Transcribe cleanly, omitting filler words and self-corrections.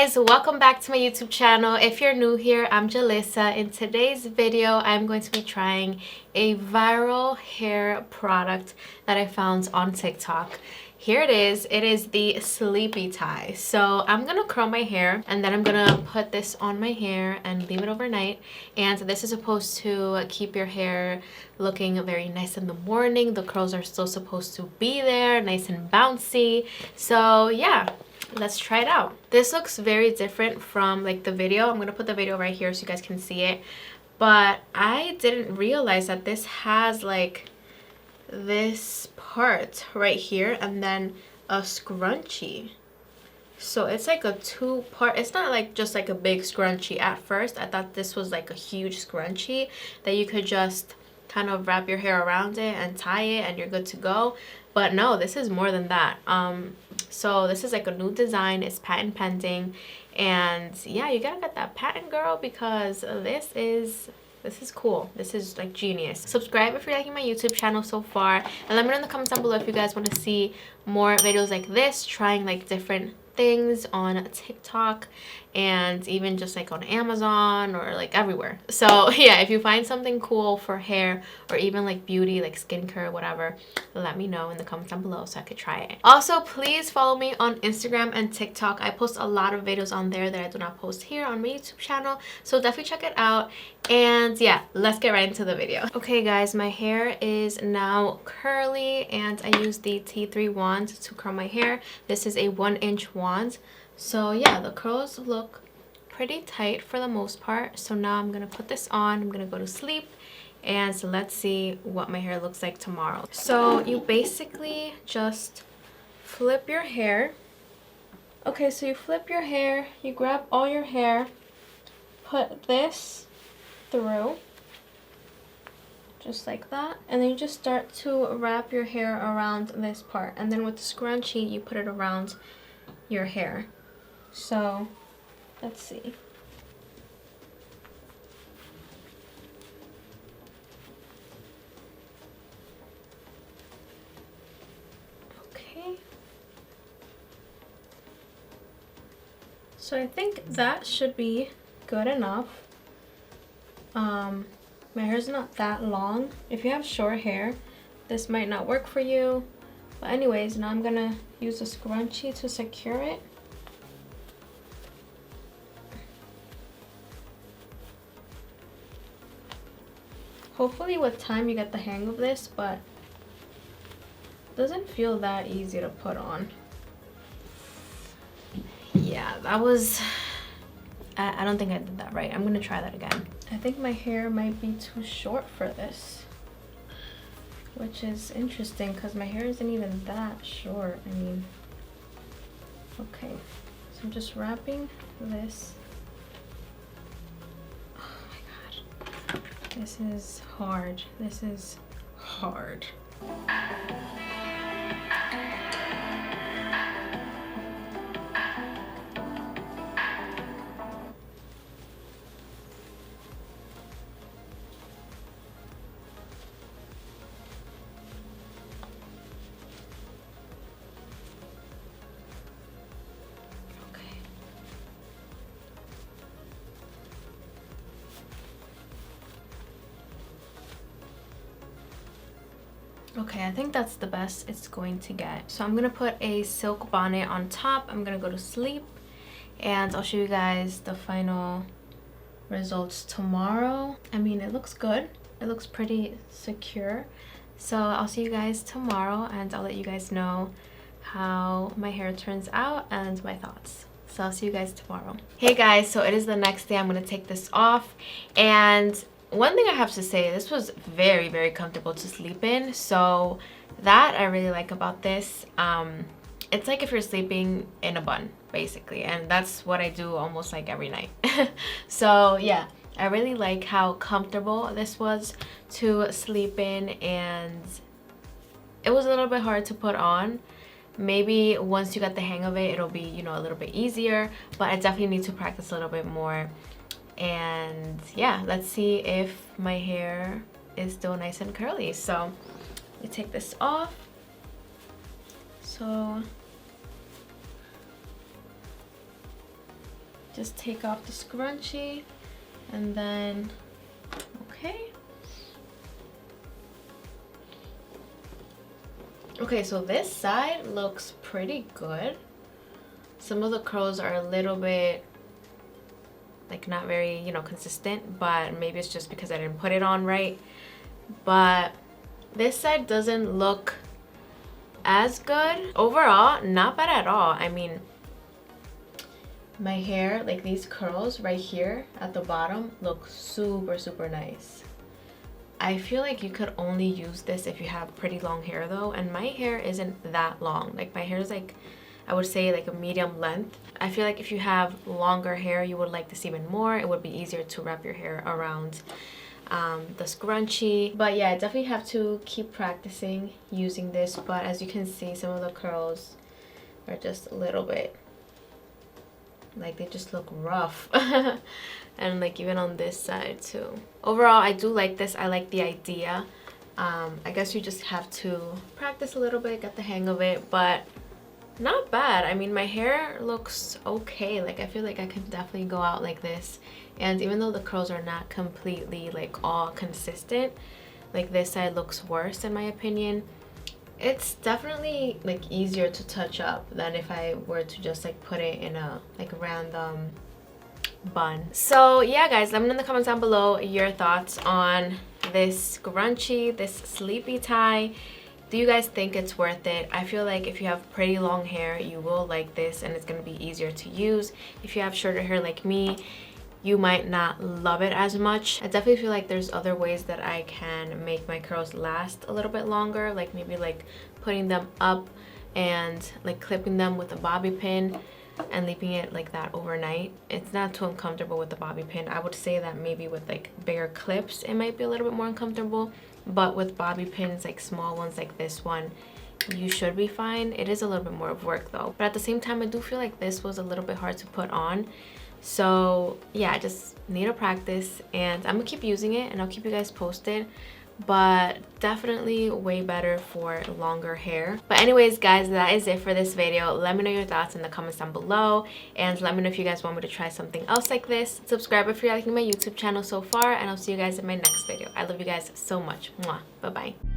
guys, welcome back to my YouTube channel. If you're new here, I'm Julissa. In today's video, I'm going to be trying a viral hair product that I found on TikTok. Here it is the Sleepytie. So I'm gonna curl my hair and then I'm gonna put this on my hair and leave it overnight. And this is supposed to keep your hair looking very nice in the morning. The curls are still supposed to be there, nice and bouncy. So yeah, let's try it out. This looks very different from like the video. I'm gonna put the video right here so you guys can see it. But I didn't realize that this has like this part right here and then a scrunchie. So it's like a two-part. It's not like just like a big scrunchie. At first I thought this was like a huge scrunchie that you could just kind of wrap your hair around it and tie it and you're good to go. But no, this is more than that. So this is like a new design. It's patent pending, and yeah, you gotta get that patent, girl, because this is cool. This is like genius. Subscribe if you're liking my YouTube channel so far, and let me know in the comments down below if you guys want to see more videos like this, trying like different things on TikTok and even just like on Amazon or like everywhere. So yeah, if you find something cool for hair or even like beauty, like skincare, whatever, let me know in the comments down below so I could try it. Also, please follow me on Instagram and TikTok. I post a lot of videos on there that I do not post here on my YouTube channel, so definitely check it out. And yeah, let's get right into the video. Okay guys, my hair is now curly and I use the T3 wand to curl my hair. This is a 1-inch wand. So yeah, the curls look pretty tight for the most part. So now I'm gonna put this on, I'm gonna go to sleep, and so let's see what my hair looks like tomorrow. So you basically just flip your hair. Okay, so you flip your hair, you grab all your hair, put this through just like that, and then you just start to wrap your hair around this part, and then with the scrunchie you put it around your hair. So let's see. Okay, so I think that should be good enough. My hair's not that long. If you have short hair, this might not work for you. But anyways, now I'm gonna use a scrunchie to secure it. Hopefully with time you get the hang of this, but it doesn't feel that easy to put on. Yeah, that was... I don't think I did that right. I'm gonna try that again. I think my hair might be too short for this, which is interesting because my hair isn't even that short. I mean, okay, so I'm just wrapping this. Oh my god, this is hard. This is hard. Okay, I think that's the best it's going to get. So I'm gonna put a silk bonnet on top. I'm gonna go to sleep and I'll show you guys the final results tomorrow. I mean, it looks good. It looks pretty secure. So I'll see you guys tomorrow and I'll let you guys know how my hair turns out and my thoughts. So I'll see you guys tomorrow. Hey guys, so it is the next day. I'm gonna take this off, and one thing I have to say, this was very, very comfortable to sleep in. So that I really like about this. It's like if you're sleeping in a bun, basically. And that's what I do almost like every night. So yeah, I really like how comfortable this was to sleep in. And it was a little bit hard to put on. Maybe once you get the hang of it, it'll be, you know, a little bit easier. But I definitely need to practice a little bit more. And yeah, let's see if my hair is still nice and curly. So you take this off. So just take off the scrunchie and then, okay. Okay, so this side looks pretty good. Some of the curls are a little bit like not very, you know, consistent, but maybe it's just because I didn't put it on right. But this side doesn't look as good. Overall, not bad at all. I mean, my hair, like these curls right here at the bottom, look super, super nice. I feel like you could only use this if you have pretty long hair though, and my hair isn't that long. Like my hair is like, I would say like a medium length. I feel like if you have longer hair, you would like this even more. It would be easier to wrap your hair around the scrunchie. But yeah, I definitely have to keep practicing using this. But as you can see, some of the curls are just a little bit, like they just look rough. And like even on this side too. Overall, I do like this. I like the idea. I guess you just have to practice a little bit, get the hang of it, but not bad. I mean, my hair looks okay. Like I feel like I could definitely go out like this. And even though the curls are not completely like all consistent, like this side looks worse in my opinion. It's definitely like easier to touch up than if I were to just like put it in a like random bun. So yeah guys, let me know in the comments down below your thoughts on this scrunchie, this Sleepytie. Do you guys think it's worth it? I feel like if you have pretty long hair, you will like this and it's going to be easier to use. If you have shorter hair like me, you might not love it as much. I definitely feel like there's other ways that I can make my curls last a little bit longer, like maybe like putting them up and like clipping them with a bobby pin and leaving it like that overnight. It's not too uncomfortable with the bobby pin. I would say that maybe with like bigger clips it might be a little bit more uncomfortable, but with bobby pins, like small ones like this one, you should be fine. It is a little bit more of work though, but at the same time I do feel like this was a little bit hard to put on. So yeah, I just need to practice and I'm gonna keep using it and I'll keep you guys posted. But definitely way better for longer hair. But anyways guys, that is it for this video. Let me know your thoughts in the comments down below, and let me know if you guys want me to try something else like this. Subscribe if you're liking my YouTube channel so far, and I'll see you guys in my next video. I love you guys so much. Mwah. Bye bye.